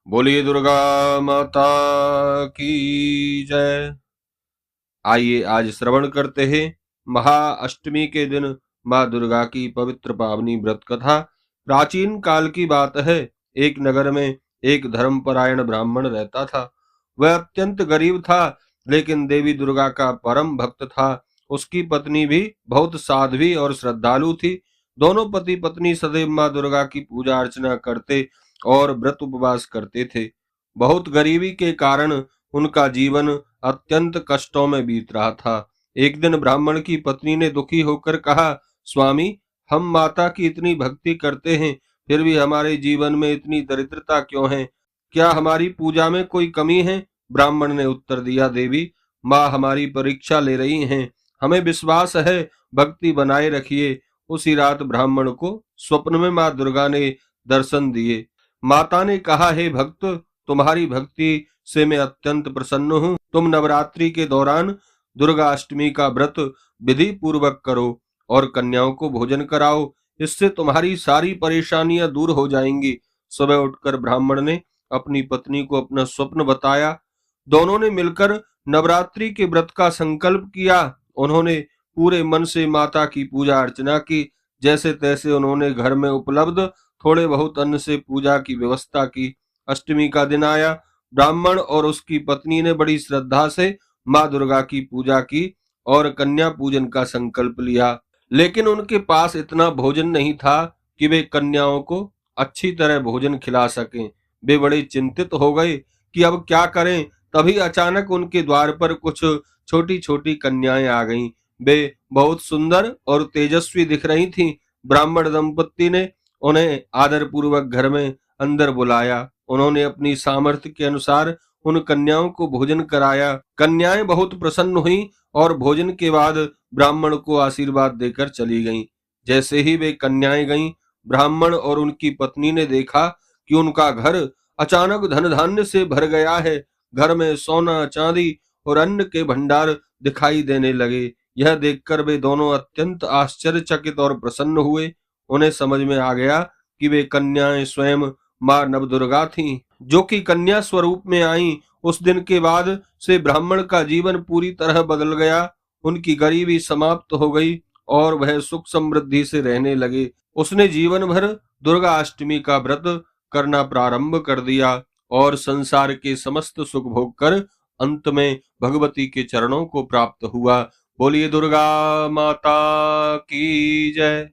बोलिए दुर्गा माता की जय। आइए आज श्रवण करते हैं महाअष्टमी के दिन माँ दुर्गा की पवित्र पावनी व्रत कथा। प्राचीन काल की बात है। एक नगर में एक धर्मपरायण ब्राह्मण रहता था। वह अत्यंत गरीब था, लेकिन देवी दुर्गा का परम भक्त था। उसकी पत्नी भी बहुत साध्वी और श्रद्धालु थी। दोनों पति पत्नी सदैव माँ दुर्गा की पूजा अर्चना करते और व्रत उपवास करते थे। बहुत गरीबी के कारण उनका जीवन अत्यंत कष्टों में बीत रहा था। एक दिन ब्राह्मण की पत्नी ने दुखी होकर कहा, स्वामी, हम माता की इतनी भक्ति करते हैं, फिर भी हमारे जीवन में इतनी दरिद्रता क्यों है? क्या हमारी पूजा में कोई कमी है? ब्राह्मण ने उत्तर दिया, देवी, माँ हमारी परीक्षा ले रही हैं। हमें विश्वास है, भक्ति बनाए रखिए। उसी रात ब्राह्मण को स्वप्न में माँ दुर्गा ने दर्शन दिए। माता ने कहा, हे भक्त, तुम्हारी भक्ति से मैं अत्यंत प्रसन्न हूँ। तुम नवरात्रि के दौरान दुर्गा अष्टमी का व्रत विधि पूर्वक करो और कन्याओं को भोजन कराओ। इससे तुम्हारी सारी परेशानियां दूर हो जाएंगी। सुबह उठकर ब्राह्मण ने अपनी पत्नी को अपना स्वप्न बताया। दोनों ने मिलकर नवरात्रि के व्रत का संकल्प किया। उन्होंने पूरे मन से माता की पूजा अर्चना की। जैसे तैसे उन्होंने घर में उपलब्ध थोड़े बहुत अन्न से पूजा की व्यवस्था की। अष्टमी का दिन आया। ब्राह्मण और उसकी पत्नी ने बड़ी श्रद्धा से माँ दुर्गा की पूजा की और कन्या पूजन का संकल्प लिया। लेकिन उनके पास इतना भोजन नहीं था कि वे कन्याओं को अच्छी तरह भोजन खिला सकें। वे बड़े चिंतित हो गए कि अब क्या करें। तभी अचानक उनके द्वार पर कुछ छोटी छोटी कन्याएं आ गईं। वे बहुत सुंदर और तेजस्वी दिख रही थीं। ब्राह्मण दंपत्ति ने उन्हें आदर पूर्वक घर में अंदर बुलाया। उन्होंने अपनी सामर्थ्य के अनुसार उन कन्याओं को भोजन कराया। कन्याएं बहुत प्रसन्न हुईं और भोजन के बाद ब्राह्मण को आशीर्वाद देकर चली गईं। जैसे ही वे कन्याएं गईं, ब्राह्मण और उनकी पत्नी ने देखा कि उनका घर अचानक धन धान्य से भर गया है। घर में सोना चांदी और अन्न के भंडार दिखाई देने लगे। यह देखकर वे दोनों अत्यंत आश्चर्यचकित और प्रसन्न हुए। उन्हें समझ में आ गया कि वे कन्याएं स्वयं मां नवदुर्गा थीं, जो कि कन्या स्वरूप में आईं। उस दिन के बाद से ब्राह्मण का जीवन पूरी तरह बदल गया। उनकी गरीबी समाप्त हो गई और वह सुख समृद्धि से रहने लगे। उसने जीवन भर दुर्गा अष्टमी का व्रत करना प्रारंभ कर दिया और संसार के समस्त सुख भोग कर अंत में भगवती के चरणों को प्राप्त हुआ। बोलिए दुर्गा माता की जय।